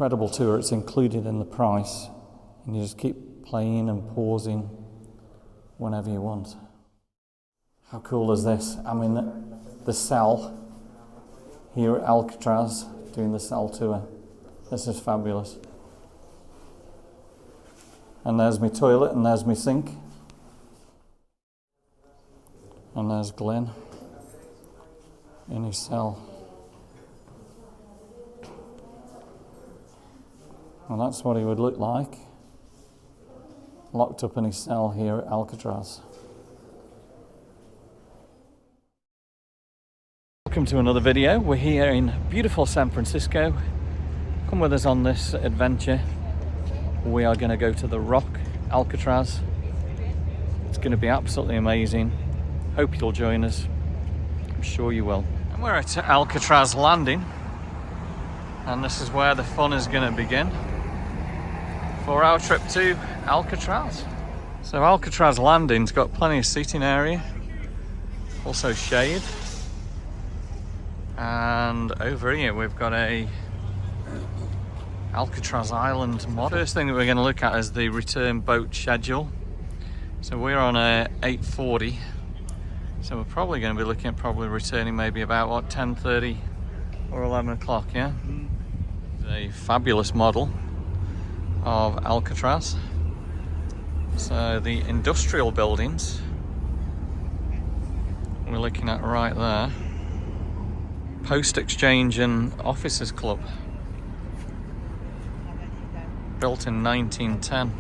incredible tour. It's included in the price, and you just keep playing and pausing whenever you want. How cool is this? I'm in the cell here at Alcatraz doing the cell tour. This is fabulous. And there's my toilet, and there's my sink. And there's Glenn in his cell. And that's what he would look like, locked up in his cell here at Alcatraz. Welcome to another video. We're here in beautiful San Francisco. Come with us on this adventure. We are going to go to the Rock, Alcatraz. It's going to be absolutely amazing. Hope you'll join us. I'm sure you will. And we're at Alcatraz Landing, and this is where the fun is going to begin for our trip to Alcatraz. So Alcatraz Landing's got plenty of seating area, also shade. And over here we've got a Alcatraz Island model. First thing that we're going to look at is the return boat schedule. So we're on a 8:40. So we're probably going to be looking at returning maybe about, what, 10:30 or 11 o'clock, yeah? A fabulous model of Alcatraz. So the industrial buildings we're looking at right there. Post Exchange and Officers Club. Built in 1910.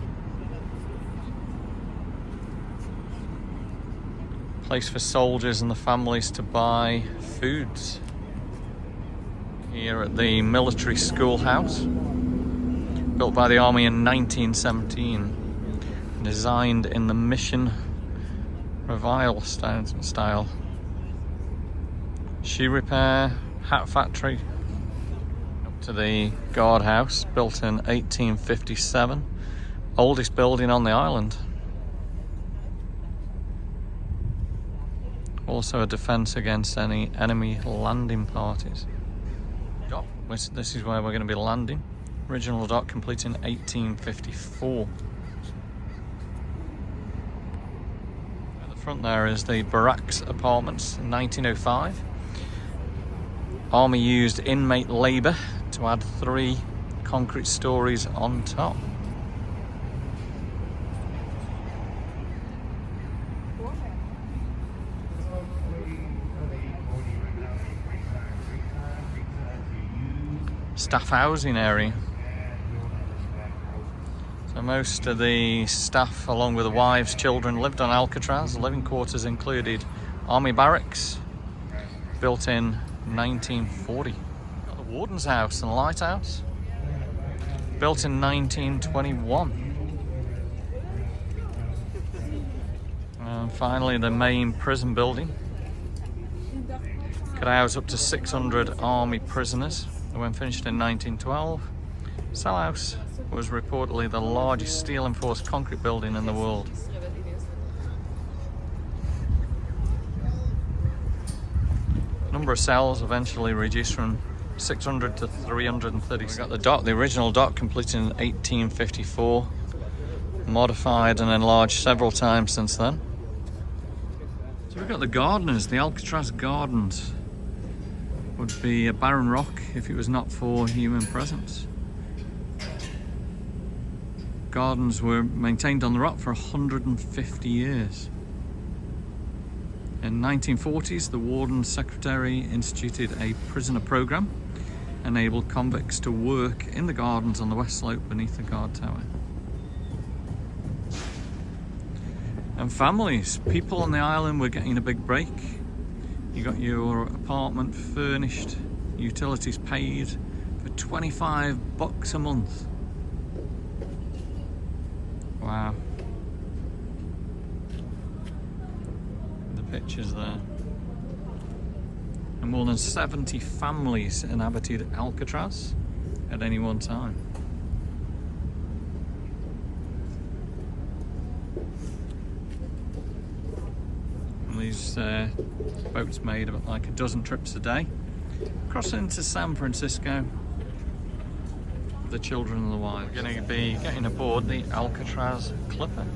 Place for soldiers and the families to buy foods. Here at the military schoolhouse, built by the Army in 1917, designed in the Mission Revival style. Shoe repair, hat factory. Up to the guardhouse, built in 1857, oldest building on the island. Also a defence against any enemy landing parties. Dock, this is where we're going to be landing. Original dock complete in 1854. At the front there is the Barracks Apartments in 1905. Army used inmate labour to add 3 concrete stories on top. Staff housing area. So most of the staff, along with the wives, children, lived on Alcatraz. Living quarters included Army barracks, built in 1940. Got the Warden's House and Lighthouse, built in 1921. And finally the main prison building. Could house up to 600 Army prisoners. When finished in 1912, Cell House was reportedly the largest steel-enforced concrete building in the world. Number of cells eventually reduced from 600 to 330. We've got the dock, the original dock, completed in 1854, modified and enlarged several times since then. So we've got the Gardeners, the Alcatraz Gardens. Would be a barren rock if it was not for human presence. Gardens were maintained on the rock for 150 years. In the 1940s, the Warden Secretary instituted a prisoner program, enabled convicts to work in the gardens on the west slope beneath the guard tower. And families, people on the island were getting a big break. You got your apartment furnished, utilities paid for $25 a month. Wow. The pictures there. And more than 70 families inhabited Alcatraz at any one time. These boats made about like a dozen trips a day, crossing into San Francisco. the children and the wives. We're going to be getting aboard the Alcatraz Clipper.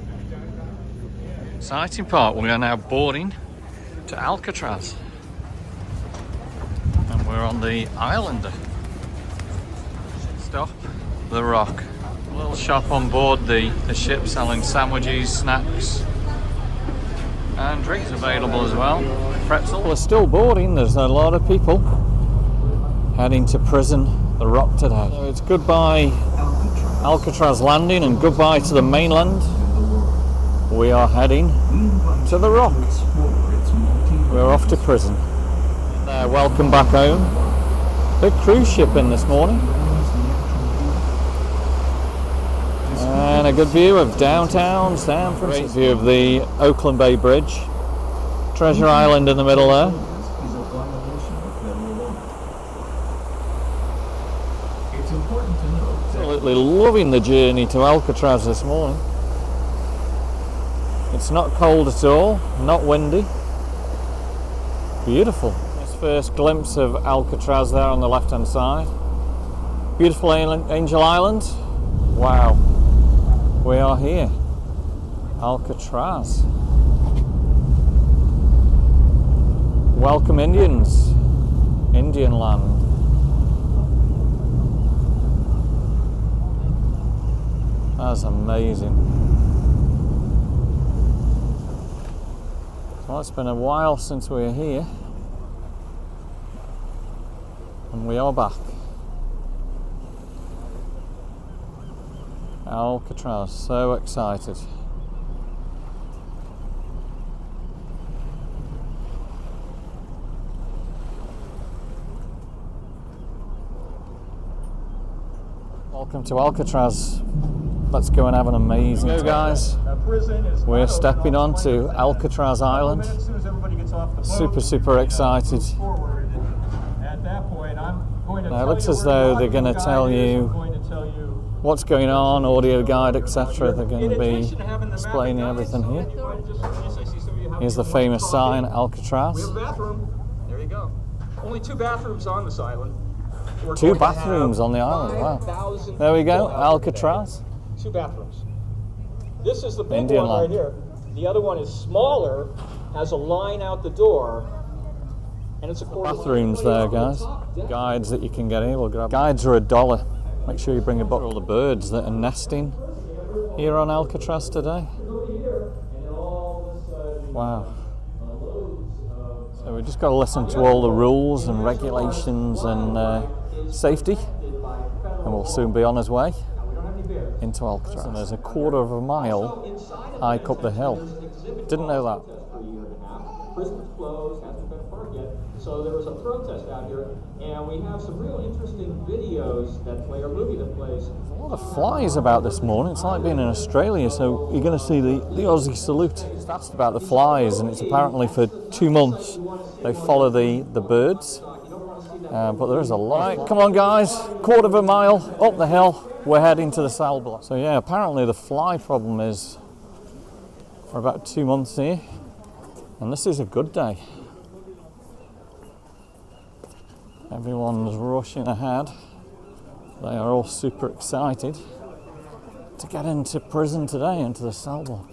Exciting part, we are now boarding to Alcatraz. And we're on the Islander. Stop the Rock. A little shop on board the ship selling sandwiches, snacks, and drinks available as well. Pretzel. We're still boarding, there's a lot of people heading to prison, the Rock today. So it's goodbye Alcatraz landing and goodbye to the mainland. We are heading to the Rock. We're off to prison. Welcome back home. Big cruise ship in this morning. And a good view of downtown San Francisco. Great view of the Oakland Bay Bridge. Treasure Island in the middle there. Absolutely loving the journey to Alcatraz this morning. It's not cold at all, not windy. Beautiful. This first glimpse of Alcatraz there on the left hand side. Beautiful Angel Island. Wow. We are here. Alcatraz. Welcome Indians. Indian land. That's amazing. Well, it's been a while since we were here, and we are back. Alcatraz, so excited. Welcome to Alcatraz. Let's go and have an amazing time, guys. We're stepping on to Alcatraz Island. Super excited. Now it looks as though they're going to tell you what's going on, audio guide, etc. They're going to be explaining everything here. Here's the famous sign, Alcatraz. We have a bathroom. There you go. Only 2 bathrooms on this island. 2 bathrooms on the island, wow. There we go, Alcatraz. 2 bathrooms. This is the big Indian one land. right here. The other one is smaller, has a line out the door, and it's a Bathrooms there, guys. Guides that you can get here. We'll grab. Guides are $1. Make sure you bring a book. All the birds that are nesting here on Alcatraz today. Wow. So we just got to listen to all the rules and regulations and safety, and we'll soon be on his way into Alcatraz. And there's a 1/4 mile hike up the hill. Didn't know that. Prison's closed, hasn't been burnt yet. So there was a protest out here, and we have some real interesting videos that play, a movie that plays. There's a lot of flies about this morning. It's like being in Australia, so you're going to see the Aussie salute. Just asked about the flies, and it's apparently for 2 months they follow the birds. But there is a lot. Right, come on guys, 1/4 mile up the hill. We're heading to the cell block. So yeah, apparently the fly problem is for about 2 months here. And this is a good day. Everyone's rushing ahead. They are all super excited to get into prison today, into the cell block.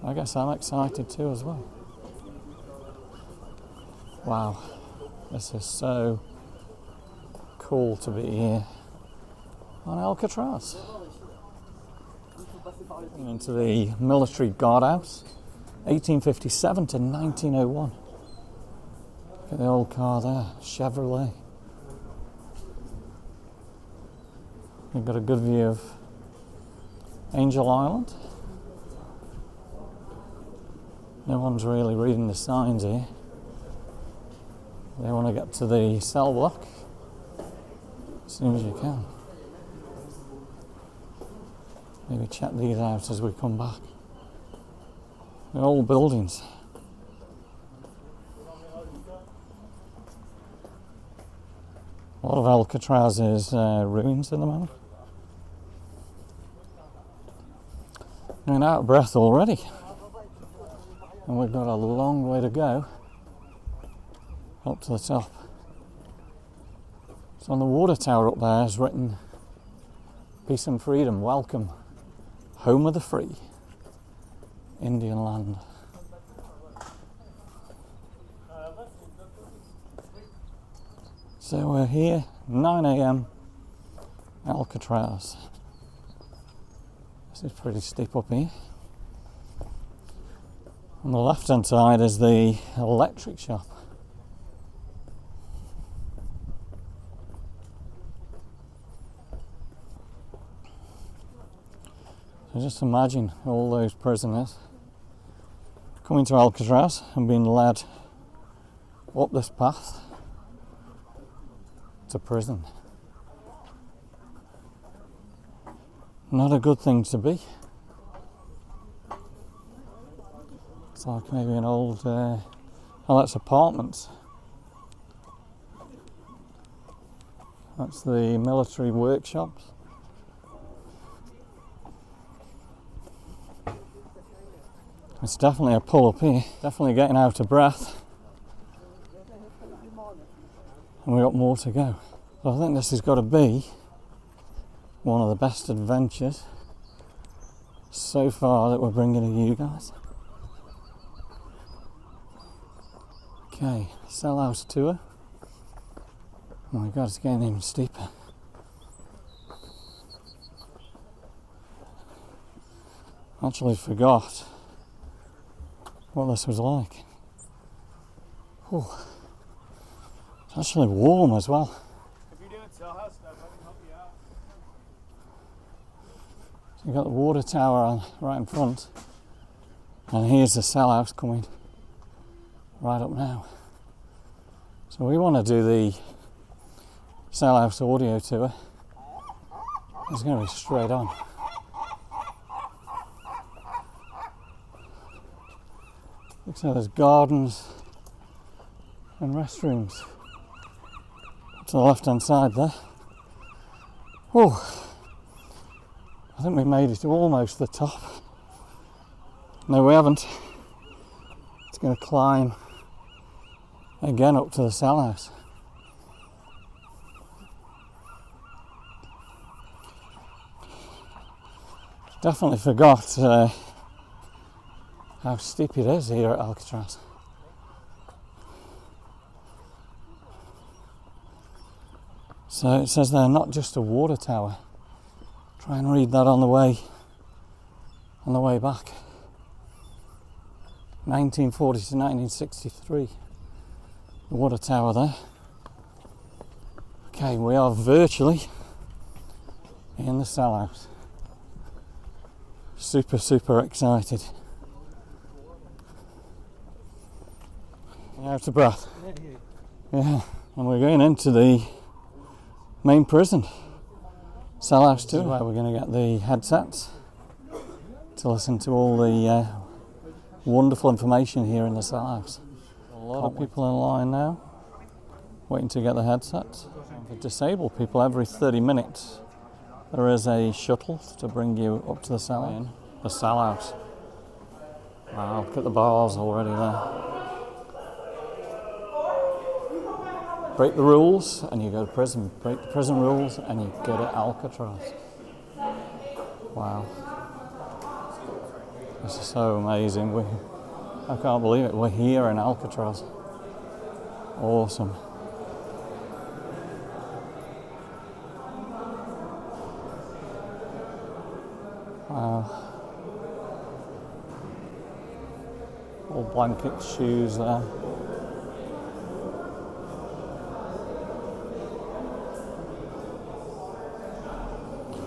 I guess I'm excited too as well. Wow, this is so cool to be here on Alcatraz. Into the military guardhouse, 1857 to 1901. Look at the old car there, Chevrolet. We've got a good view of Angel Island. No one's really reading the signs here. They want to get to the cell block as soon as you can. Maybe check these out as we come back. They're old buildings. A lot of Alcatraz is ruins at the moment. I'm out of breath already. And we've got a long way to go up to the top. So on the water tower up there is written, "Peace and freedom, welcome, home of the free, Indian land." So we're here, 9 a.m, Alcatraz. This is pretty steep up here. On the left hand side is the electric shop. So just imagine all those prisoners coming to Alcatraz and being led up this path to prison. Not a good thing to be. It's like maybe an old, oh, that's apartments. That's the military workshops. It's definitely a pull up here. Definitely getting out of breath. And we've got more to go. So I think this has got to be one of the best adventures so far that we're bringing to you guys. Okay, cell house tour. Oh my god, it's getting even steeper. Actually forgot what this was like. Oh, it's actually warm as well. If you're doing cell house stuff, I can help you out. So you've got the water tower on right in front, and here's the cell house coming right up now. So we want to do the cell house audio tour. It's going to be straight on. Looks like there's gardens and restrooms to the left hand side there. Oh, I think we made it to almost the top. No, we haven't. It's going to climb again up to the cell house. Definitely forgot how steep it is here at Alcatraz. So it says they're not just a water tower. Try and read that on the way back. 1940 to 1963. The water tower there. Okay, we are virtually in the cell house. Super excited. Out of breath. Yeah, and we're going into the main prison. Cell house too, where we're going to get the headsets to listen to all the wonderful information here in the cell house. A lot of people in line now, waiting to get the headsets. For disabled people, every 30 minutes there is a shuttle to bring you up to the cell in the cell house. Wow, look at the bars already there. Break the rules and you go to prison. Break the prison rules and you go to Alcatraz. Wow. This is so amazing. I can't believe it. We're here in Alcatraz. Awesome. Wow. All blankets, shoes there.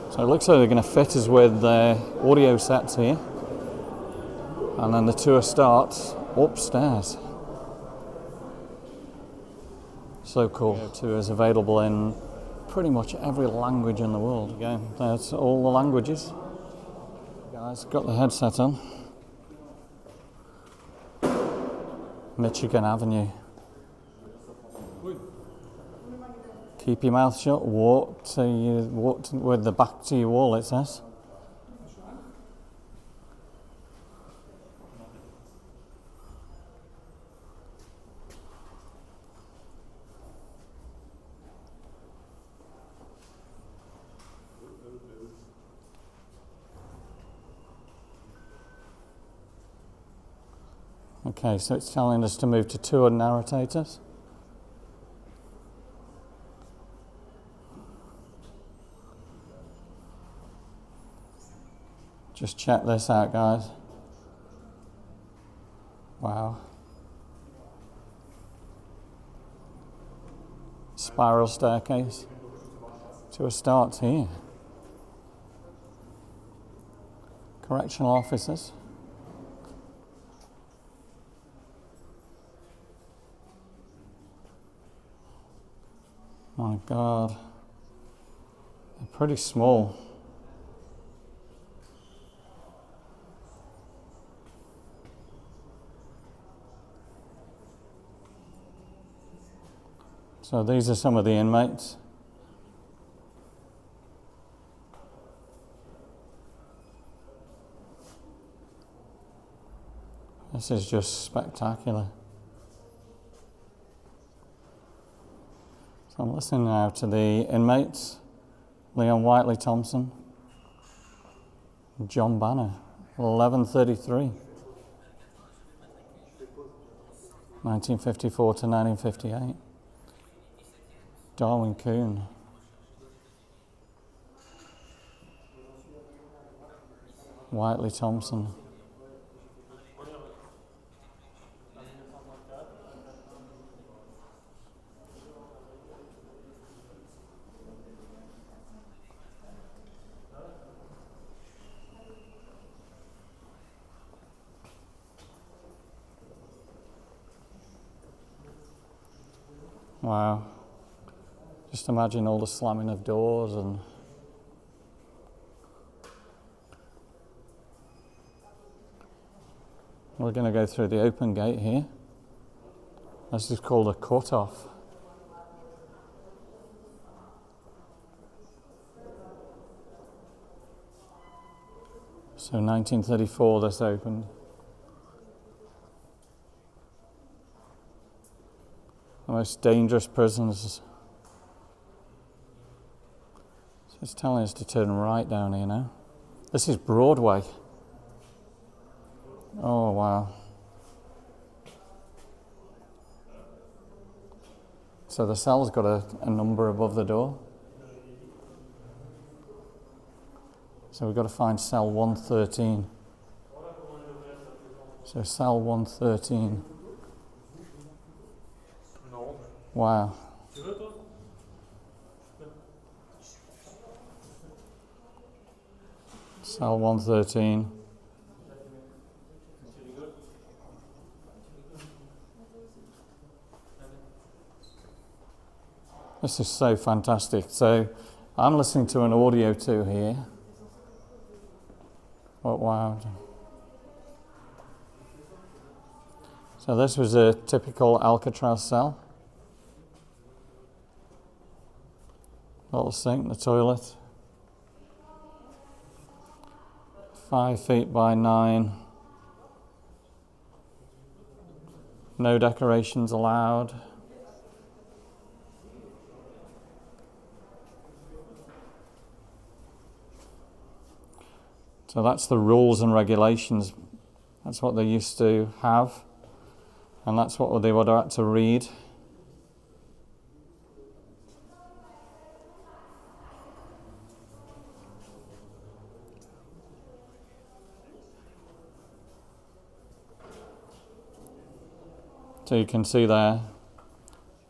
So it looks like they're going to fit us with audio sets here, and then the tour starts upstairs. So cool. The tour is available in pretty much every language in the world. Again, there's all the languages. Guys, got the headset on. Michigan Avenue. Keep your mouth shut, walk with the back to your wall, it says. Okay, so it's telling us to move to tour narrators. Just check this out, guys. Wow. Spiral staircase to a start here. Correctional officers. My God. They're pretty small. So these are some of the inmates. This is just spectacular. So I'm listening now to the inmates, Leon Whiteley Thompson, John Banner, 1133, 1954 to 1958. Darwin Coon. Whiteley Thompson. Wow. Just imagine all the slamming of doors and we're going to go through the open gate here. This is called a cut-off. So 1934 this opened. The most dangerous prisons. So it's telling us to turn right down here now. This is BroadWay. Oh, wow. So the cell's got a number above the door. So we've got to find cell 113. So cell 113. Wow. Cell 113. This is so fantastic. So I'm listening to an audio too here. Oh, wow. So this was a typical Alcatraz cell. Little sink, the toilet. 5 feet by 9. No decorations allowed. So that's the rules and regulations. That's what they used to have. And that's what they would have had to read. So you can see there,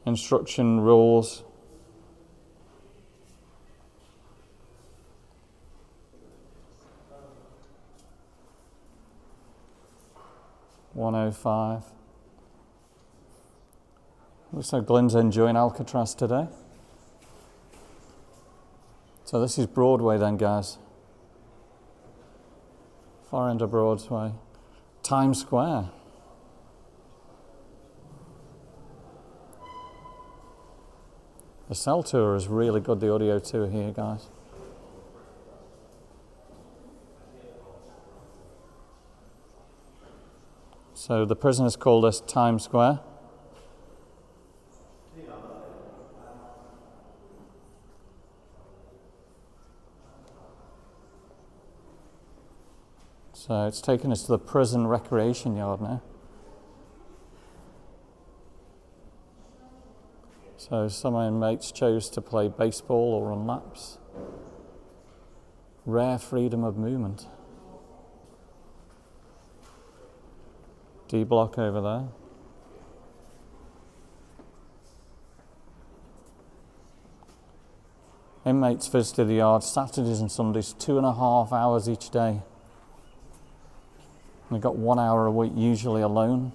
instruction rules. (105). Looks like Glenn's enjoying Alcatraz today. So this is BroadWay then, guys. Far end of Broadway. Times Square. The cell tour is really good, the audio tour here, guys. So the prisoners call this Times Square. So it's taken us to the prison recreation yard now. So some inmates chose to play baseball or run laps. Rare freedom of movement. D block over there. Inmates visited the yard Saturdays and Sundays 2.5 hours each day. They got 1 hour a week, usually alone.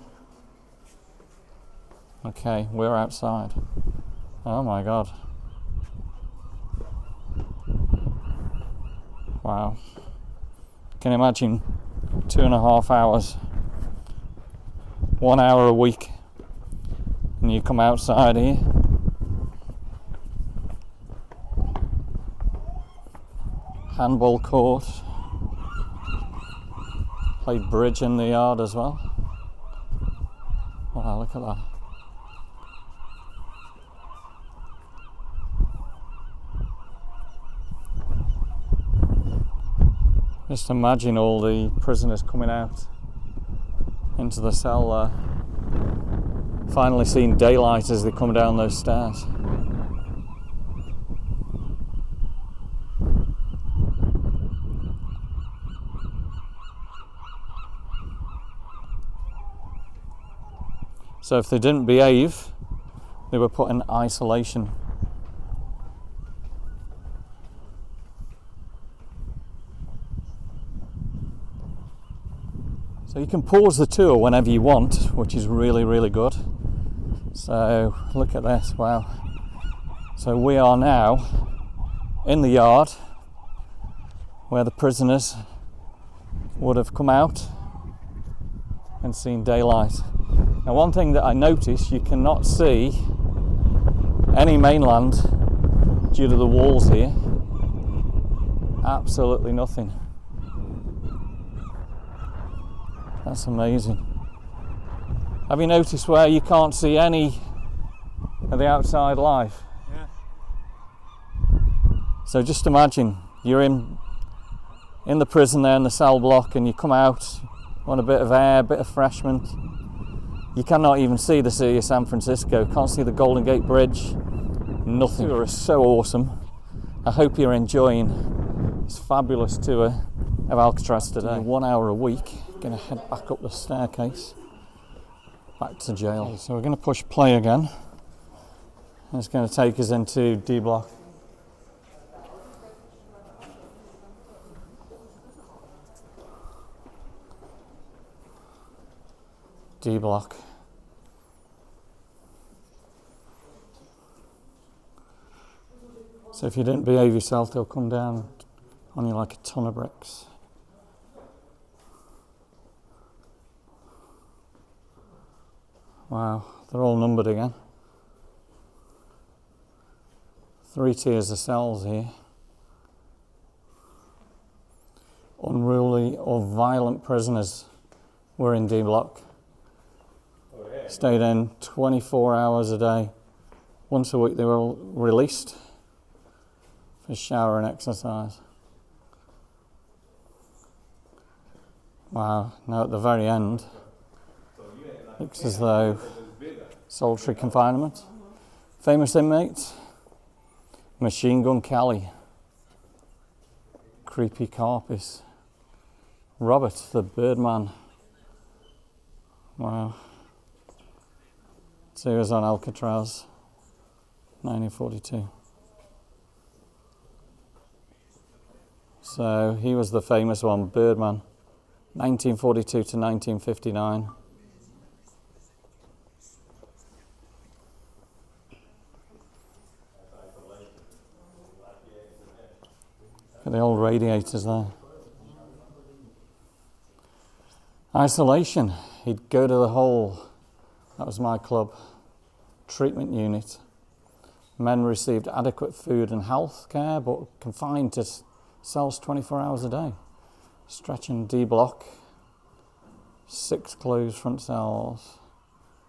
Okay, we're outside. Oh my God. Wow. Can you imagine 2.5 hours, 1 hour a week, and you come outside here? Handball court. Played bridge in the yard as well. Wow, look at that. Just imagine all the prisoners coming out into the cell there. Finally seeing daylight as they come down those stairs. So if they didn't behave, they were put in isolation. So you can pause the tour whenever you want, which is really, really good. So look at this, wow. So we are now in the yard where the prisoners would have come out and seen daylight. Now, one thing that I noticed, you cannot see any mainland due to the walls here. Absolutely nothing. That's amazing. Have you noticed where you can't see any of the outside life? Yeah. So just imagine you're in the prison there in the cell block, and you come out, want a bit of air, a bit of refreshment. You cannot even see the city of San Francisco, can't see the Golden Gate Bridge, nothing. The tour is so awesome. I hope you're enjoying this fabulous tour of Alcatraz today. 1 hour a week, gonna head back up the staircase, back to jail. Okay, so we're gonna push play again. It's gonna take us into D block. D block. So if you didn't behave yourself, they'll come down on you like a ton of bricks. Wow, they're all numbered again. 3 tiers of cells here. Unruly or violent prisoners were in D block. Stayed in 24 hours a day. Once a week they were released for shower and exercise. Wow, now at the very end, looks as though solitary confinement. Famous inmates, Machine Gun Kelly, Creepy Carpus, Robert the Birdman. Wow. So he was on Alcatraz, 1942. So he was the famous one, Birdman, 1942 to 1959. Look at the old radiators there. Isolation. He'd go to the hole. That was my club. Treatment unit. Men received adequate food and health care, but confined to cells 24 hours a day. Stretching D block. 6 closed front cells.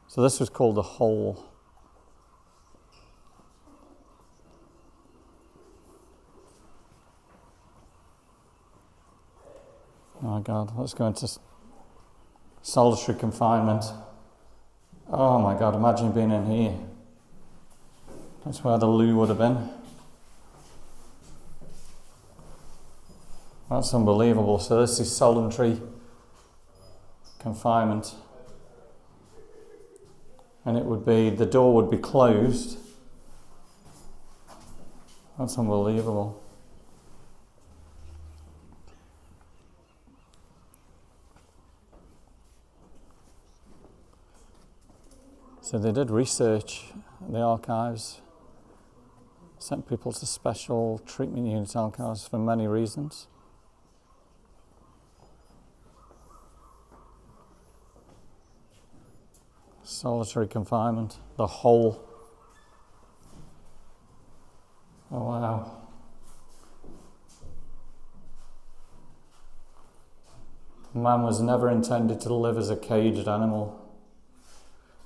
So this was called the hole. Oh my God, let's go into solitary confinement. Oh my God, imagine being in here. That's where the loo would have been. That's unbelievable. So this is solitary confinement. And it would be, the door would be closed. That's unbelievable. So they did research the archives, sent people to special treatment unit archives for many reasons. Solitary confinement, the whole. Oh wow. Man was never intended to live as a caged animal.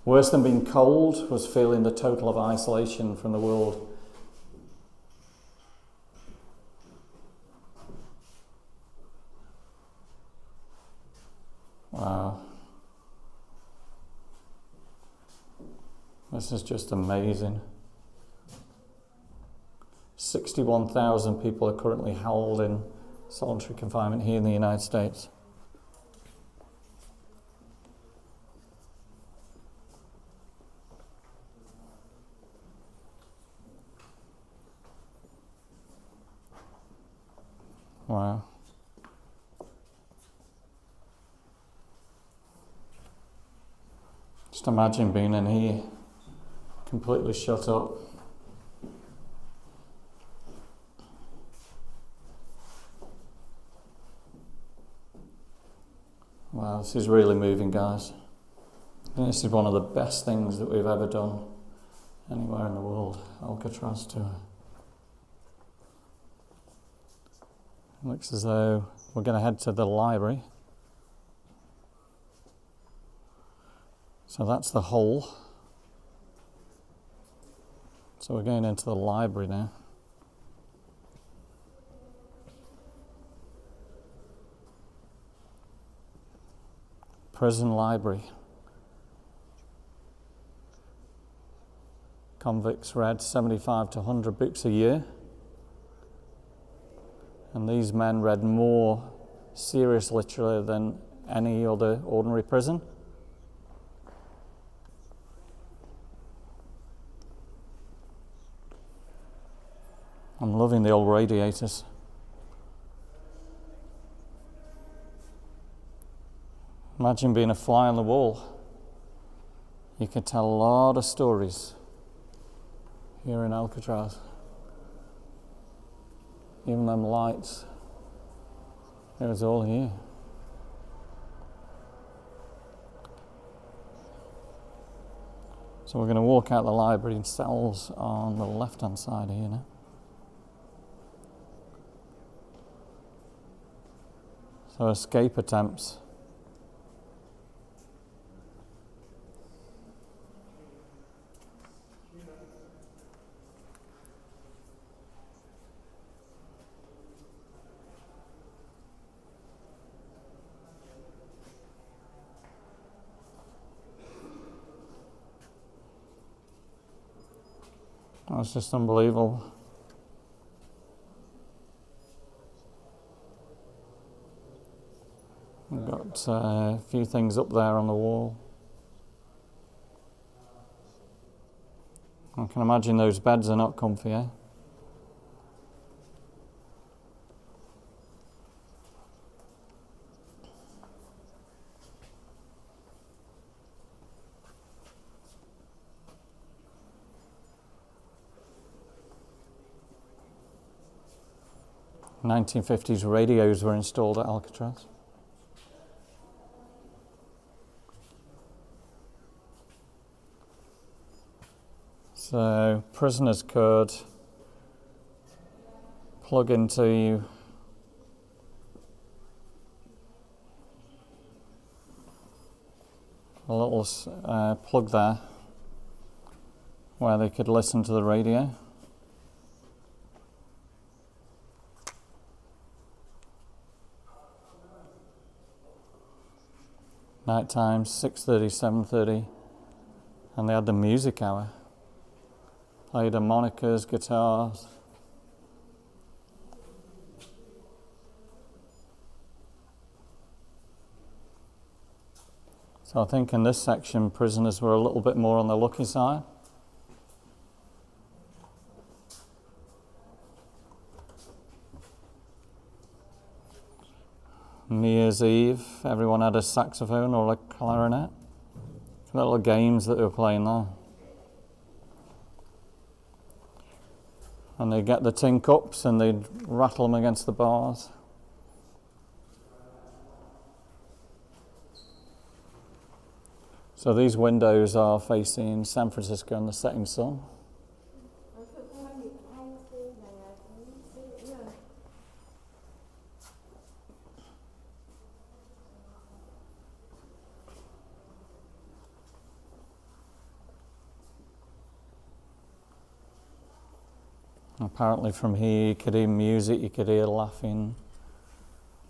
Worse than being cold was feeling the total of isolation from the world. Wow. This is just amazing. 61,000 people are currently held in solitary confinement here in the United States. Wow. Just imagine being in here, completely shut up. Wow, this is really moving, guys. And this is one of the best things that we've ever done anywhere in the world, Alcatraz tour. Looks as though we're going to head to the library. So that's the hole. So we're going into the library now. Prison library. Convicts read 75 to 100 books a year. And these men read more serious literature than any other ordinary prison. I'm loving the old radiators. Imagine being a fly on the wall. You could tell a lot of stories here in Alcatraz. Even them lights. It was all here. So we're going to walk out the library and cells on the left-hand side here now. So escape attempts. That's just unbelievable. We've got a few things up there on the wall. I can imagine those beds are not comfy, eh? In 1950s radios were installed at Alcatraz. So prisoners could plug into a little plug there where they could listen to the radio. Night times, 6:30, 7:30, and they had the music hour. played harmonicas, guitars. So I think in this section, prisoners were a little bit more on the lucky side. New Year's Eve, everyone had a saxophone or a clarinet. Little games that they were playing there. And they'd get the tin cups and they'd rattle them against the bars. So these windows are facing San Francisco and the setting sun. Apparently from here you could hear music, you could hear laughing,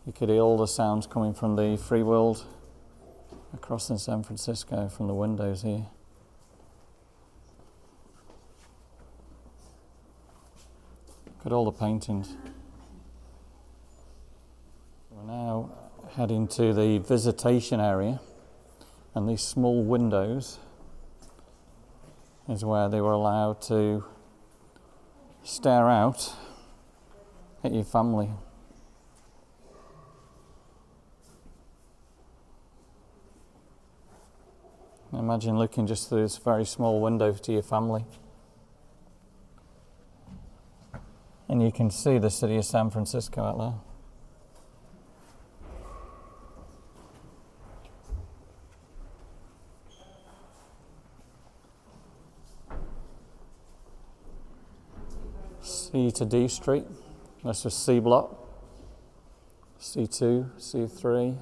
you could hear all the sounds coming from the free world across in San Francisco from the windows here. Look at all the paintings. We're now heading to the visitation area, and these small windows is where they were allowed to stare out at your family. Imagine looking just through this very small window to your family. And you can see the city of San Francisco out there. C to D Street. This was C block. C2, C3.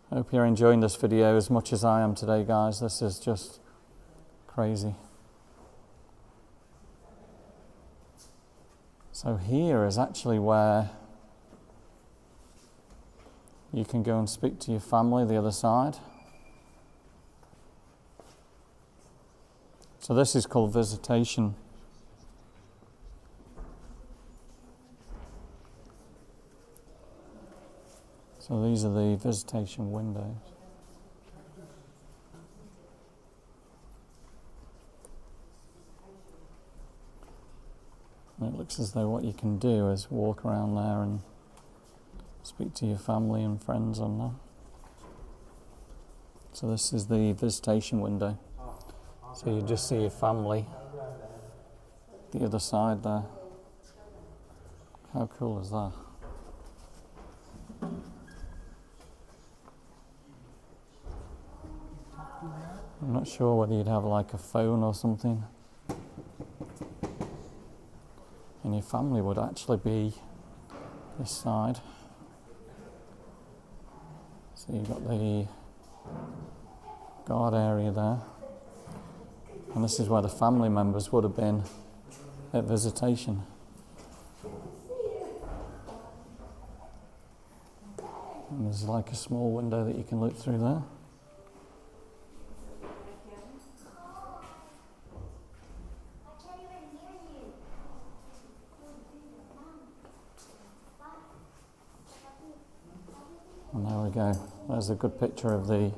Hope you're enjoying this video as much as I am today, guys. This is just crazy. So here is actually where you can go and speak to your family, the other side. So this is called visitation. So these are the visitation windows. And it looks as though what you can do is walk around there and speak to your family and friends on there. So this is the visitation window. So you just see your family the other side there. How cool is that? I'm not sure whether you'd have like a phone or something. And your family would actually be this side. So you've got the guard area there. And this is where the family members would have been at visitation. And there's like a small window that you can look through there. And there we go. There's a good picture of the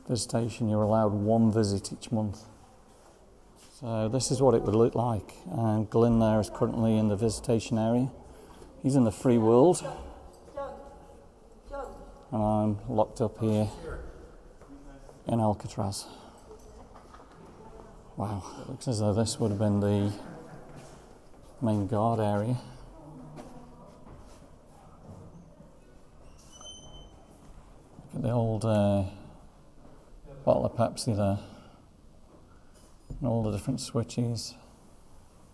visitation. You're allowed one visit each month. So this is what it would look like. And Glyn there is currently in the visitation area. He's in the free world. And I'm locked up here in Alcatraz. Wow, it looks as though this would have been the main guard area. Look at the old bottle of Pepsi there. And all the different switches,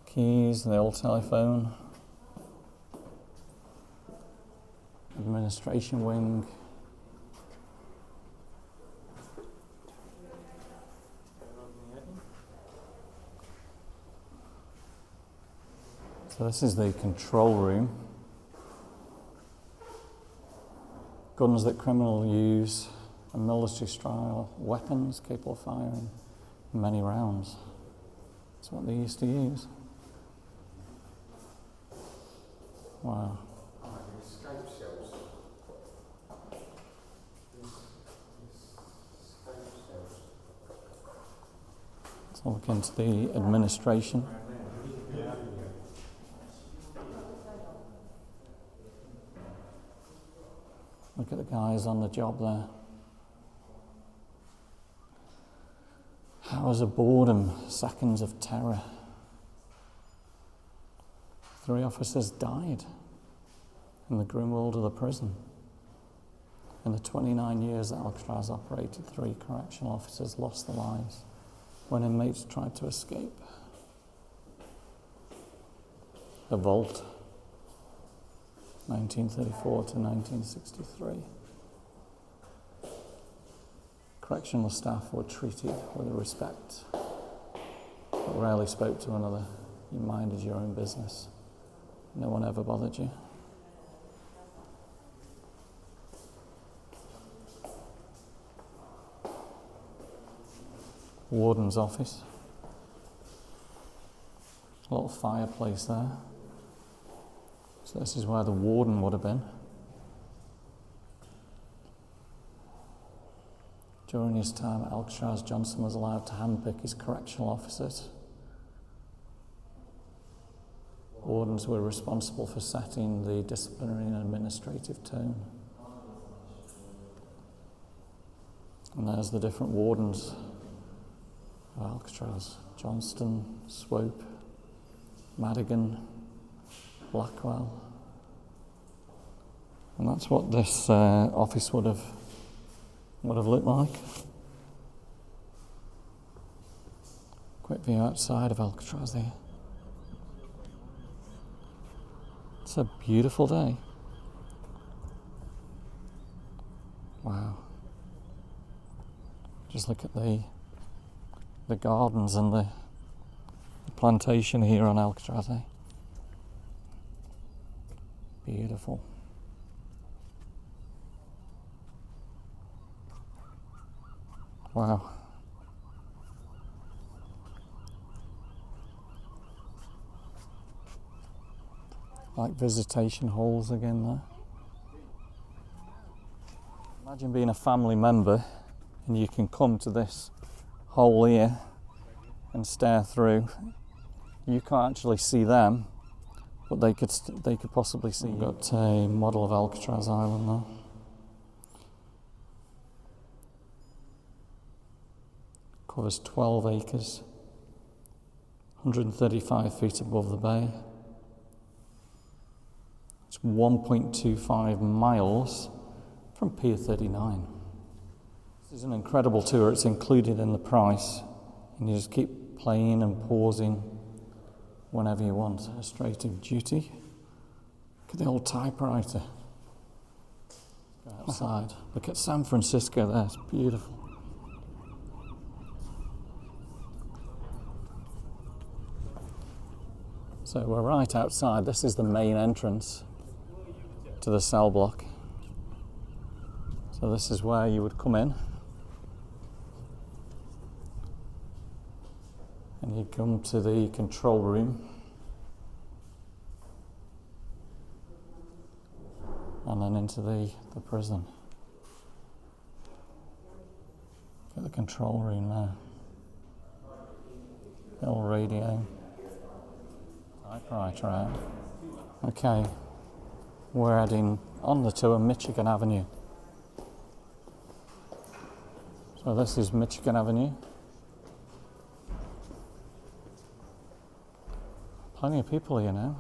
keys, the old telephone, administration wing. So this is the control room. Guns that criminals use, and military style weapons capable of firing. many rounds. That's what they used to use. Wow. Let's look into the administration. Look at the guys on the job there. Hours of boredom, seconds of terror. 3 officers died in the grim world of the prison. In the 29 years that Alcatraz operated, 3 correctional officers lost their lives when inmates tried to escape. The Vault, 1934 to 1963. Correctional staff were treated with respect, but rarely spoke to another. You minded your own business. No one ever bothered you. Warden's office. A little fireplace there. So this is where the warden would have been. During his time at Alcatraz, Johnson was allowed to handpick his correctional officers. Wardens were responsible for setting the disciplinary and administrative tone. And there's the different wardens of Alcatraz. Johnston, Swope, Madigan, Blackwell. And that's what this office would have looked like. Quick view outside of Alcatraz here. It's a beautiful day. Wow. Just look at the gardens and the plantation here on Alcatraz. Beautiful. Wow. Like visitation halls again there. Imagine being a family member and you can come to this hole here and stare through. You can't actually see them, but they could possibly see. We've got a model of Alcatraz Island there. Covers 12 acres, 135 feet above the bay. It's 1.25 miles from Pier 39. This is an incredible tour. It's included in the price, and you just keep playing and pausing whenever you want. Administrative duty. Look at the old typewriter. Go outside. Look at San Francisco there. It's beautiful. So we're right outside. This is the main entrance to the cell block. So this is where you would come in. And you come to the control room. And then into the prison. Get the control room there. Little radio. Typewriter out. Okay, we're heading on the tour Michigan Avenue. So this is Michigan Avenue. Plenty of people here now.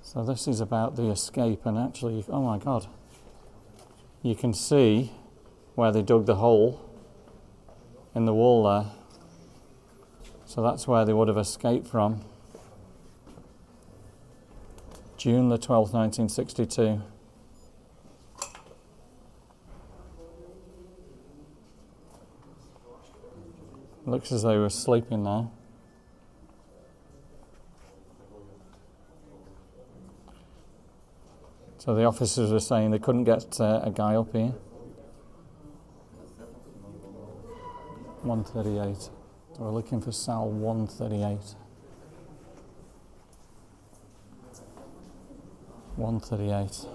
So this is about the escape, and actually, oh my God, you can see where they dug the hole in the wall there. So that's where they would have escaped from. June the 12th, 1962. Looks as though they were sleeping there. So the officers were saying they couldn't get a guy up here. 138. So we're looking for cell 138. 138.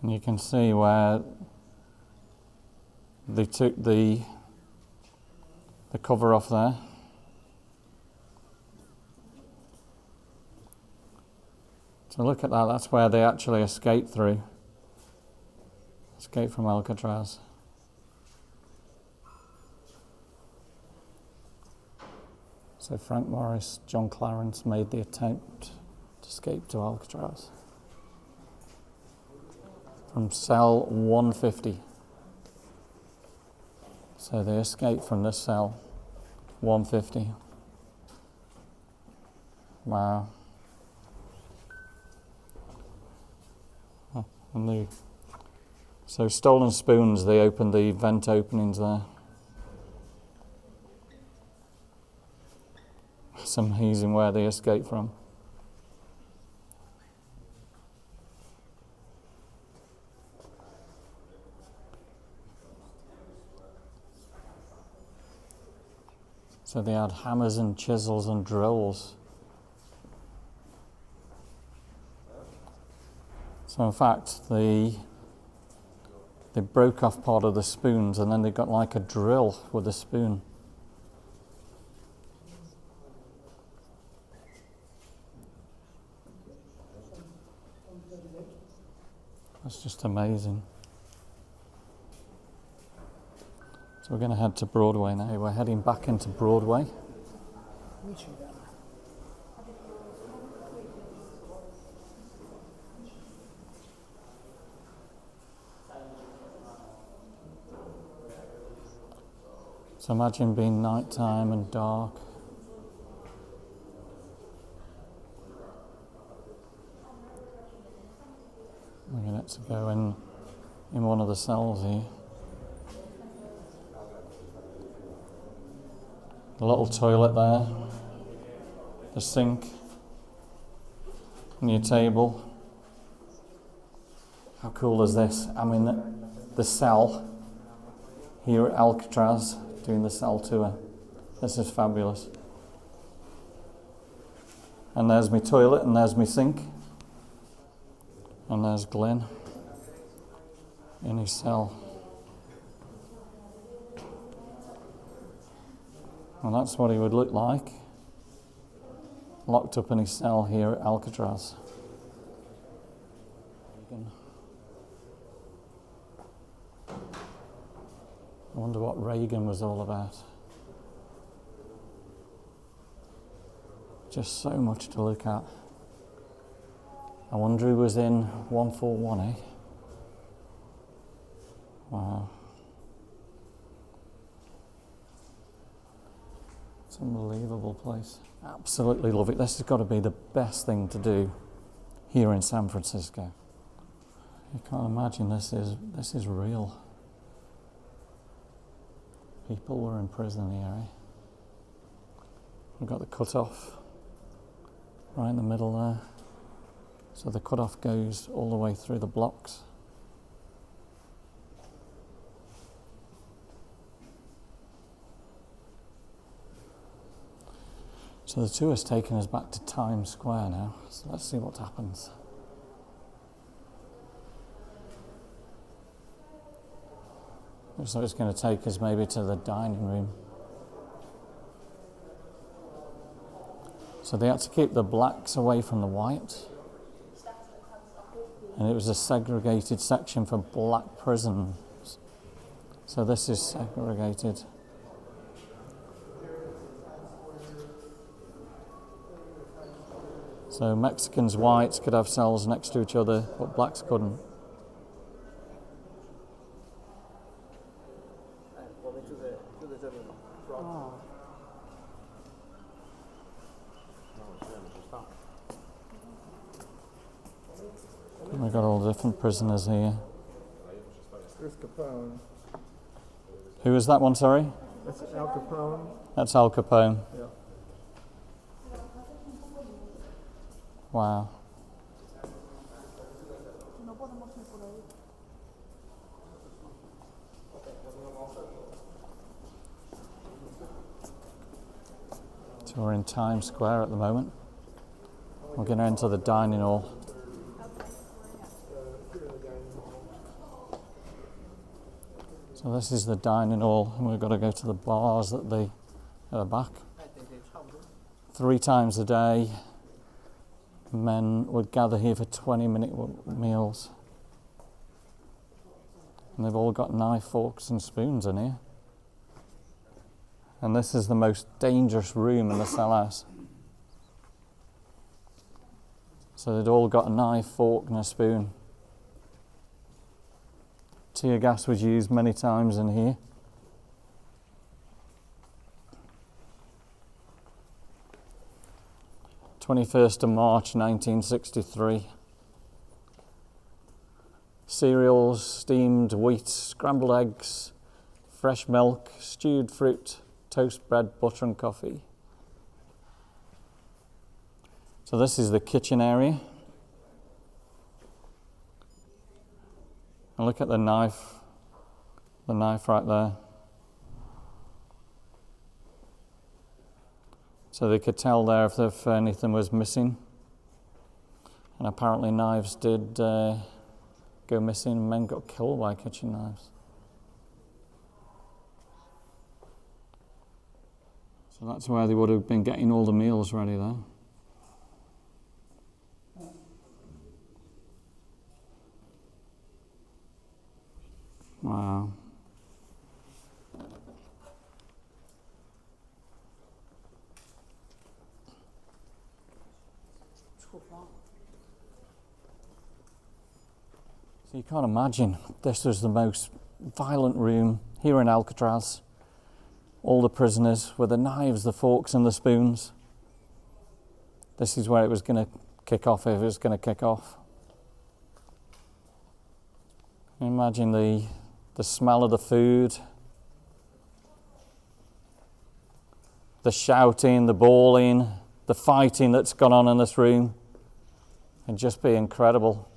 And you can see where they took the cover off there. So look at that, that's where they actually escaped through. Escape from Alcatraz. So Frank Morris, John Clarence made the attempt to escape to Alcatraz from cell 150. So they escaped from this cell 150. Wow. And so stolen spoons, they opened the vent openings there. It's amazing where they escaped from. So they had hammers and chisels and drills. So in fact, they broke off part of the spoons and then they got like a drill with a spoon. That's just amazing. So we're going to head to BroadWay now. We're heading back into BroadWay. So imagine being nighttime and dark. We're going to go in one of the cells here. A little toilet there, the sink, and your table. How cool is this? I'm in the cell here at Alcatraz doing the cell tour. This is fabulous. And there's my toilet and there's my sink. And there's Glenn in his cell. And that's what he would look like, locked up in his cell here at Alcatraz. I wonder what Reagan was all about. Just so much to look at. I wonder who was in 141, eh? Wow. It's an unbelievable place. Absolutely love it. This has got to be the best thing to do here in San Francisco. You can't imagine this is real. People were in prison here, eh? We've got the cut-off right in the middle there. So the cut-off goes all the way through the blocks. So the tour's taken us back to Times Square now. So let's see what happens. Looks like it's going to take us maybe to the dining room. So they had to keep the blacks away from the whites. And it was a segregated section for black prisons. So this is segregated. So Mexicans, whites could have cells next to each other, but blacks couldn't. We've got all different prisoners here. There's Capone. Who is that one, sorry? That's Al Capone. That's Al Capone. Yeah. Wow. So we're in Times Square at the moment. We're going to enter the dining hall. So this is the dining hall, and we've got to go to the bars at the back. 3 times a day, men would gather here for 20-minute meals. And they've all got knife, forks and spoons in here. And this is the most dangerous room in the cell house. So they'd all got a knife, fork and a spoon. Tear gas was used many times in here. (21st of March 1963). Cereals, steamed wheat, scrambled eggs, fresh milk, stewed fruit, toast bread, butter and coffee. So this is the kitchen area. And look at the knife right there. So they could tell there if anything was missing. And apparently knives did go missing, and men got killed by kitchen knives. So that's where they would have been getting all the meals ready there. Wow. So you can't imagine, this was the most violent room here in Alcatraz. All the prisoners with the knives, the forks and the spoons. This is where it was going to kick off, if it was going to kick off. Imagine the smell of the food, the shouting, the bawling, the fighting that's gone on in this room. It'd just be incredible.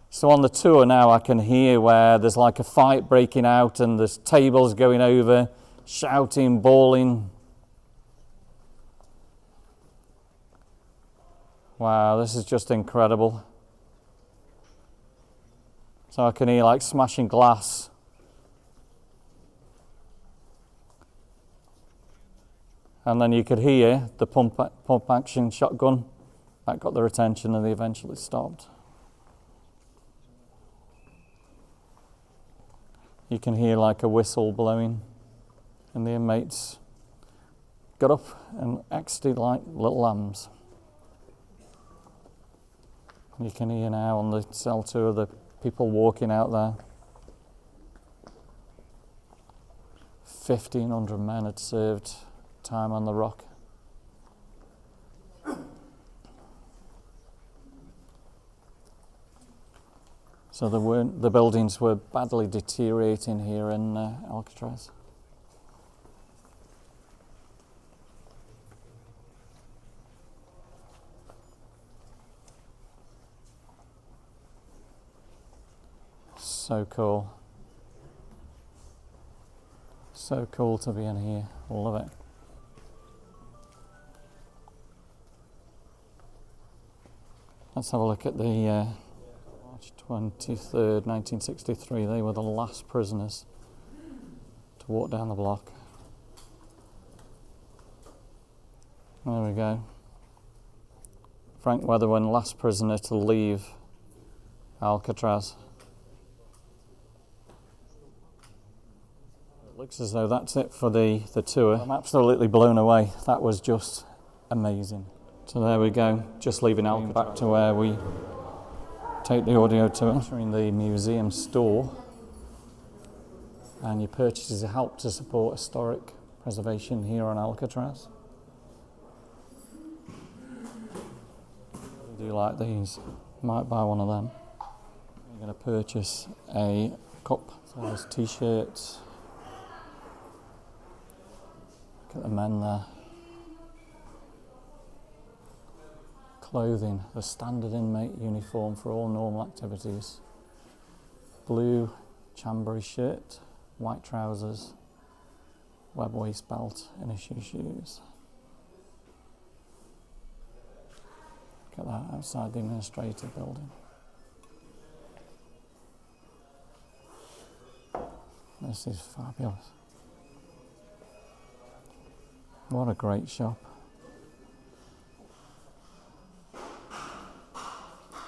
So on the tour now I can hear where there's like a fight breaking out and there's tables going over, shouting, bawling. Wow, this is just incredible. So I can hear like smashing glass. And then you could hear the pump action shotgun. That got their attention and they eventually stopped. You can hear like a whistle blowing, and the inmates got up and exited like little lambs. You can hear now on the cell tour the people walking out there. 1,500 men had served time on the rock. So the buildings were badly deteriorating here in Alcatraz. So cool. So cool to be in here. Love it. Let's have a look at the March 23rd, 1963. They were the last prisoners to walk down the block. There we go. Frank Weatherman, last prisoner to leave Alcatraz. It looks as though that's it for the tour. I'm absolutely blown away. That was just amazing. So there we go, just leaving Alcatraz, back to where we take the audio tour. Entering the museum store, and your purchases help to support historic preservation here on Alcatraz. If you do like these, might buy one of them. You're going to purchase a cup. So there's t-shirts. Look at the men there. Clothing, the standard inmate uniform for all normal activities. Blue chambray shirt, white trousers, web waist belt, and issue shoes. Look at that outside the administrative building. This is fabulous. What a great shop.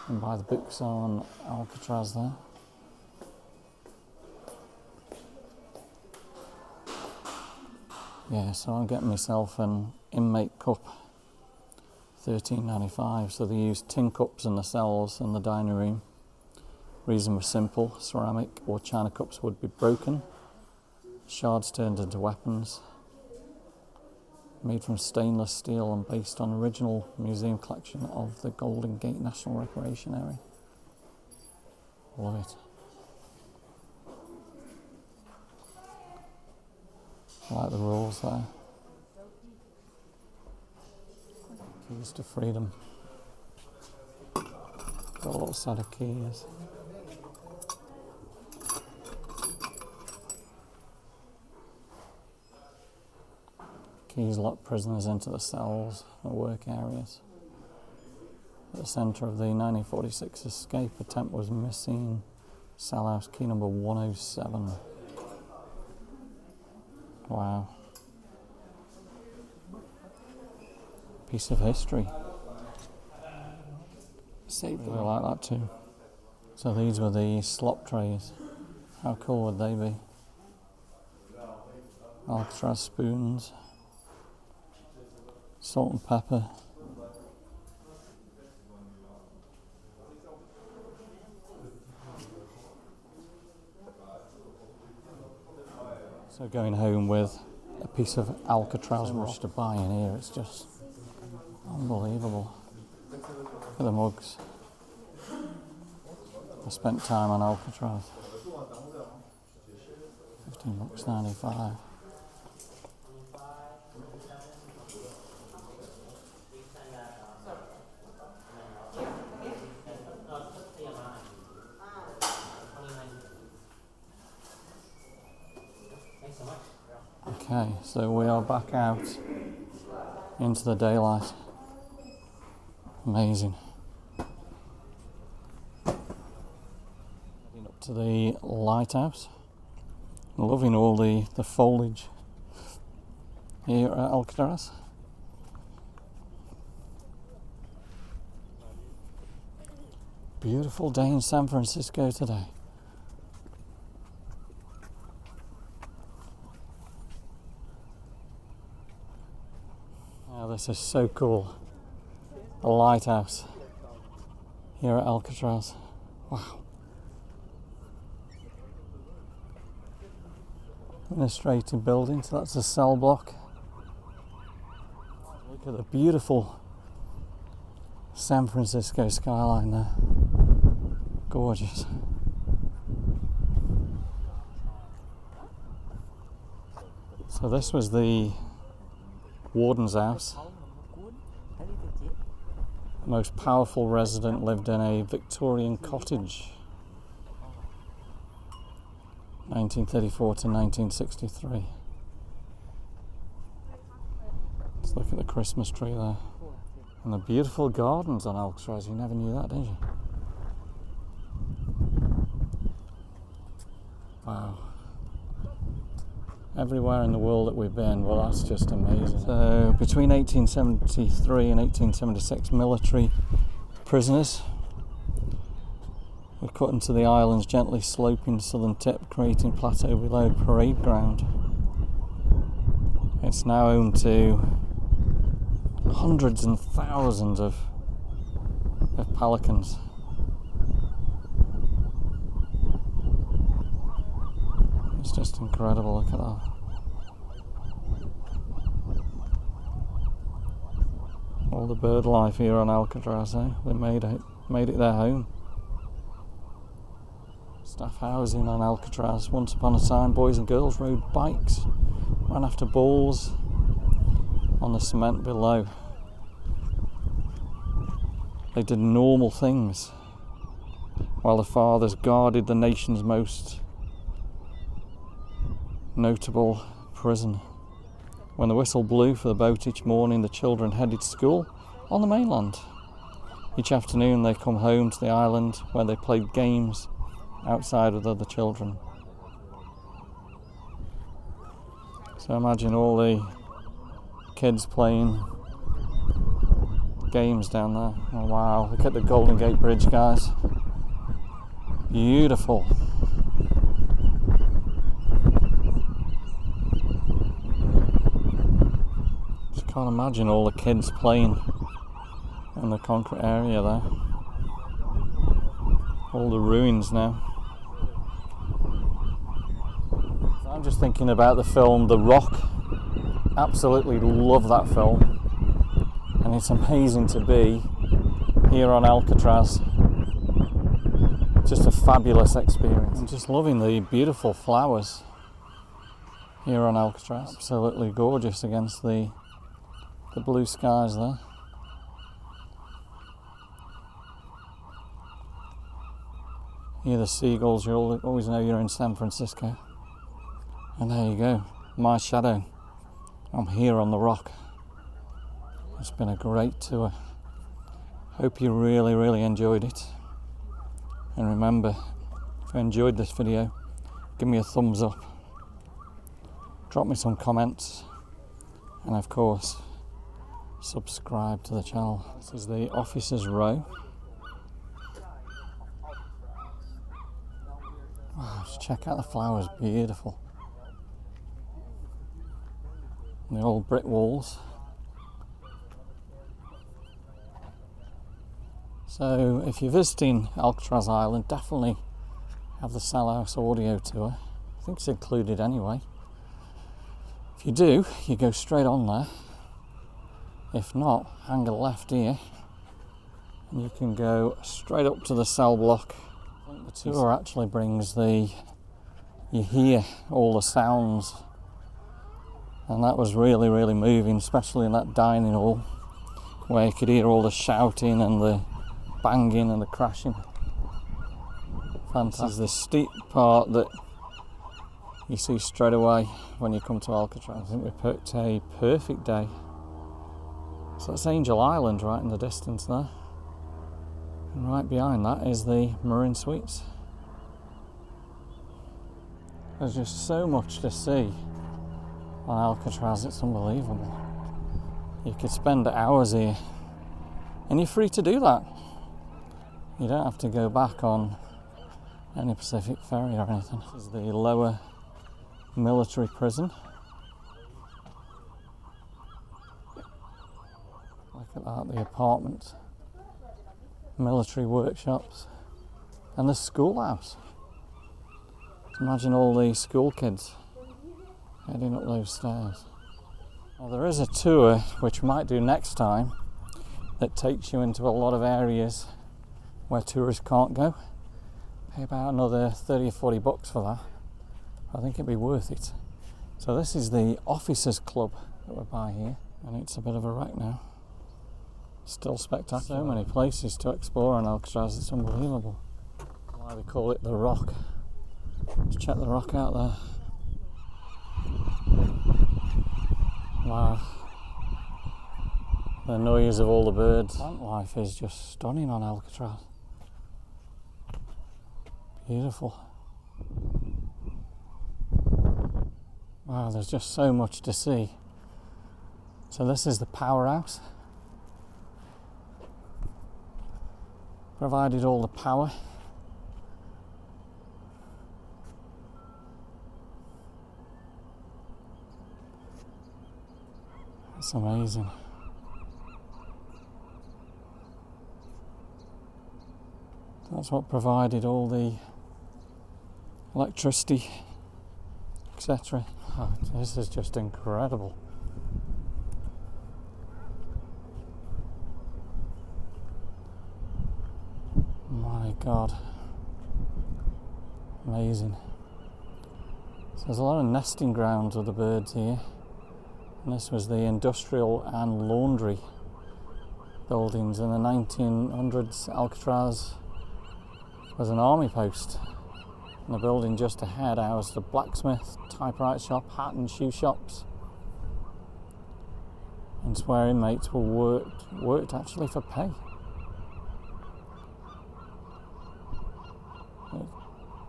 And buy the books on Alcatraz there. Yeah, so I'm getting myself an inmate cup, $13.95. So they use tin cups in the cells in the dining room. Reason was simple: ceramic or china cups would be broken, shards turned into weapons. Made from stainless steel and based on original museum collection of the Golden Gate National Recreation Area. Love it. I like the rules there. Keys to freedom. Got a little set of keys. Keys lock prisoners into the cells and work areas. At the centre of the 1946 escape attempt was missing cell house key number 107. Wow. Piece of history. Really like that too. So these were the slop trays. How cool would they be? Alcatraz spoons. Salt and pepper. So going home with a piece of Alcatraz rock to buy in here, it's just unbelievable. Look at the mugs. I spent time on Alcatraz. $15.95. Okay, so we are back out into the daylight. Amazing. Heading up to the lighthouse. Loving all the foliage here at Alcatraz. Beautiful day in San Francisco today. This is so cool. The lighthouse here at Alcatraz. Wow. Administrative building, so that's a cell block. Look at the beautiful San Francisco skyline there. Gorgeous. So this was the warden's house. The most powerful resident lived in a Victorian cottage, 1934 to 1963. Let's look at the Christmas tree there. And the beautiful gardens on Alcatraz. You never knew that, did you? Wow. Everywhere in the world that we've been, well, that's just amazing. So between 1873 and 1876, military prisoners were cut into the island's gently sloping southern tip, creating plateau below parade ground. It's now home to hundreds and thousands of pelicans. It's just incredible, look at that. All the bird life here on Alcatraz, eh? They made it their home. Staff housing on Alcatraz. Once upon a time, boys and girls rode bikes, ran after balls on the cement below. They did normal things while the fathers guarded the nation's most notable prison. When the whistle blew for the boat each morning, the children headed to school on the mainland. Each afternoon they come home to the island where they played games outside with other children. So imagine all the kids playing games down there. Oh wow, look at the Golden Gate Bridge, guys. Beautiful. Just can't imagine all the kids playing in the concrete area there. All the ruins now. I'm just thinking about the film The Rock. Absolutely love that film. And it's amazing to be here on Alcatraz. Just a fabulous experience. I'm just loving the beautiful flowers here on Alcatraz. Absolutely gorgeous against the blue skies there. Hear the seagulls, you always know you're in San Francisco. And there you go, my shadow. I'm here on the rock. It's been a great tour. Hope you really enjoyed it. And remember, if you enjoyed this video, give me a thumbs up. Drop me some comments. And of course, subscribe to the channel. This is the Officers' Row. Wow, just check out the flowers, beautiful. And the old brick walls. So if you're visiting Alcatraz Island, definitely have the Sail House audio tour. I think it's included anyway. If you do, you go straight on there. If not, hang a left here and you can go straight up to the cell block. The tour actually brings you hear all the sounds, and that was really moving, especially in that dining hall where you could hear all the shouting and the banging and the crashing. Fantastic. This is the steep part that you see straight away when you come to Alcatraz. I think we picked a perfect day. So that's Angel Island right in the distance there. And right behind that is the Marine Suites. There's just so much to see on Alcatraz, it's unbelievable. You could spend hours here, and you're free to do that. You don't have to go back on any Pacific ferry or anything. This is the lower military prison. Look at that, the apartments, military workshops, and the schoolhouse. Imagine all the school kids heading up those stairs. Now, there is a tour which we might do next time that takes you into a lot of areas where tourists can't go. Pay about another 30 or 40 bucks for that. I think it'd be worth it. So this is the Officers Club that we're by here, and it's a bit of a wreck now. Still spectacular. So many places to explore on Alcatraz, it's unbelievable. Why they call it the Rock. Let's check the rock out there. Wow. The noise of all the birds. Plant life is just stunning on Alcatraz. Beautiful. Wow, there's just so much to see. So this is the powerhouse. Provided all the power. It's amazing. That's what provided all the electricity, etc. Oh, this is just incredible. My God. Amazing. So there's a lot of nesting grounds of the birds here. And this was the industrial and laundry buildings. In the 1900s, Alcatraz was an army post. And the building just ahead housed a blacksmith, typewriter shop, hat and shoe shops. And it's where inmates were worked actually for pay.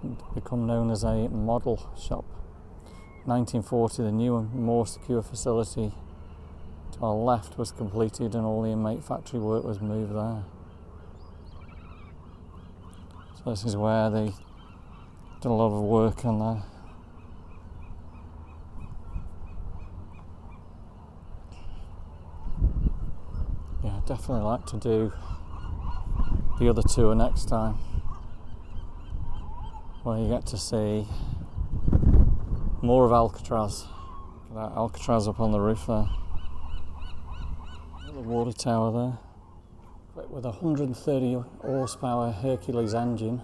It become known as a model shop. 1940, the new and more secure facility to our left was completed and all the inmate factory work was moved there. So this is where they did a lot of work on there. Yeah, I'd definitely like to do the other tour next time, where you get to see more of Alcatraz. Look at that Alcatraz up on the roof there. The water tower there, with a 130 horsepower Hercules engine,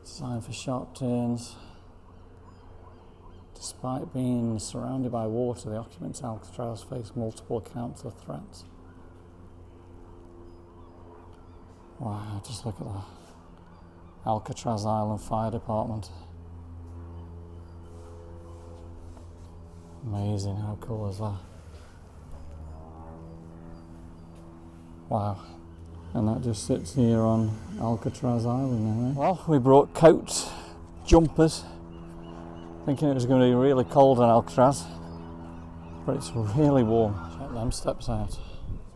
designed for sharp turns. Despite being surrounded by water, the occupants of Alcatraz face multiple accounts of threats. Wow, just look at that. Alcatraz Island Fire Department. Amazing, how cool is that? Wow. And that just sits here on Alcatraz Island now, eh? Well, we brought coats, jumpers, thinking it was going to be really cold on Alcatraz, but it's really warm. Check them steps out. This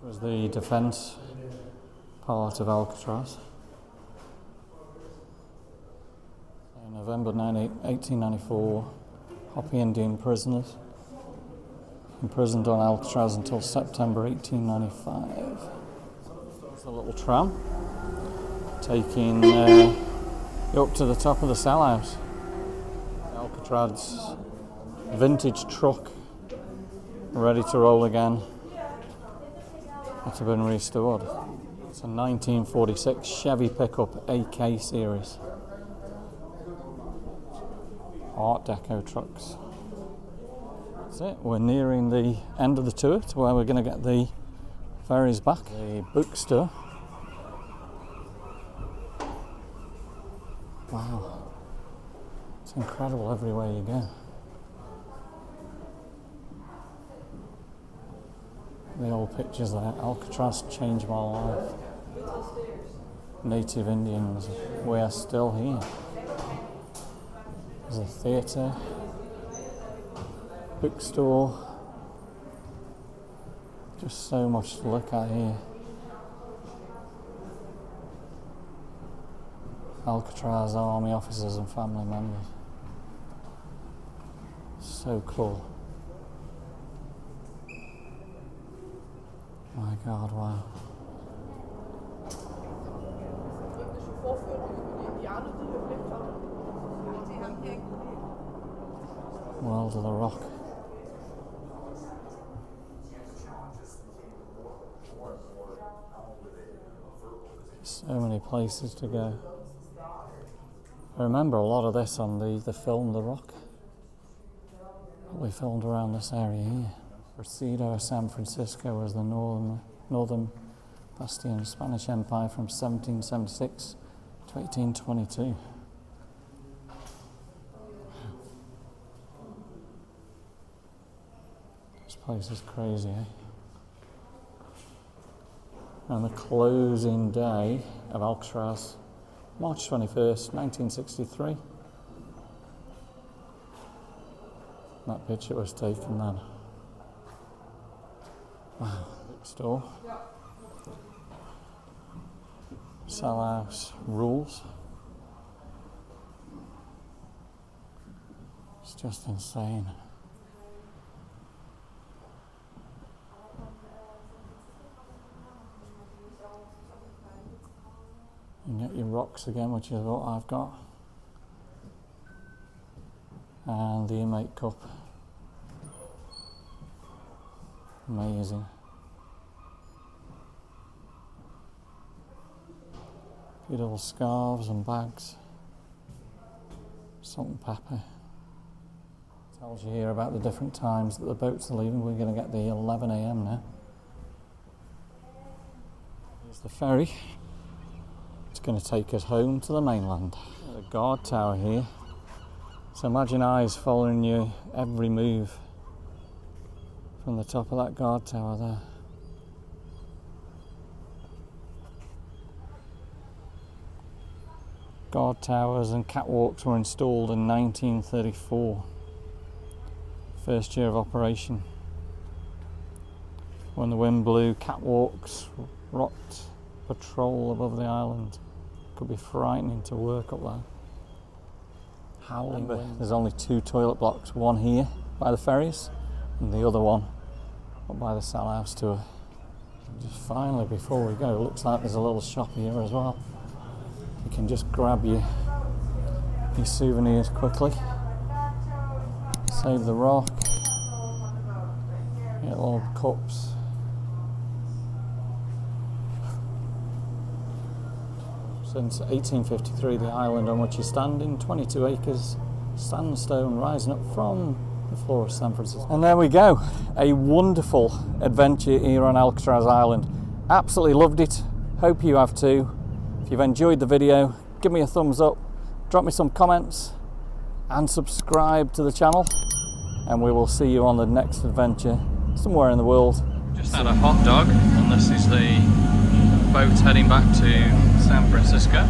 was the defence part of Alcatraz. In November 1894, Hopi Indian prisoners imprisoned on Alcatraz until September 1895. There's a little tram taking you up to the top of the cell house. Alcatraz vintage truck, ready to roll again. It's been restored. It's a 1946 Chevy pickup AK series. Art Deco trucks. That's it. We're nearing the end of the tour to where we're going to get the ferries back. The bookstore. Wow. It's incredible everywhere you go. The old pictures there. Alcatraz changed my life. Native Indians, we are still here. There's a theatre, bookstore, just so much to look at here. Alcatraz army officers and family members. So cool. My God, wow. World of the Rock. So many places to go. I remember a lot of this on the film The Rock. We filmed around this area here. Presidio of San Francisco was the northern bastion of the Spanish Empire from 1776 to 1822. This place is crazy, eh? And the closing day of Alcatraz, March 21st, 1963. That picture was taken then. Wow, bookstore. Cell house rules. It's just insane. You can get your rocks again, which is what I've got. And the inmate cup. Amazing. Beautiful scarves and bags. Salt and pepper. Tells you here about the different times that the boats are leaving. We're going to get the 11 a.m. now. the ferry. It's going to take us home to the mainland. The guard tower here. So imagine eyes following you every move from the top of that guard tower there. Guard towers and catwalks were installed in 1934, first year of operation. When the wind blew, catwalks rocked patrol above the island. Could be frightening to work up there. Howling wind. There's only 2 toilet blocks, one here by the ferries and the other one up by the Sal House tour. Just finally, before we go, it looks like there's a little shop here as well. You can just grab your souvenirs quickly. Save the rock. Get little cups. Since 1853, the island on which you're standing, 22 acres, sandstone rising up from the floor of San Francisco. And there we go, a wonderful adventure here on Alcatraz Island. Absolutely loved it, hope you have too. If you've enjoyed the video, give me a thumbs up, drop me some comments and subscribe to the channel, and we will see you on the next adventure somewhere in the world. Just had a hot dog, and this is the boat heading back to San Francisco.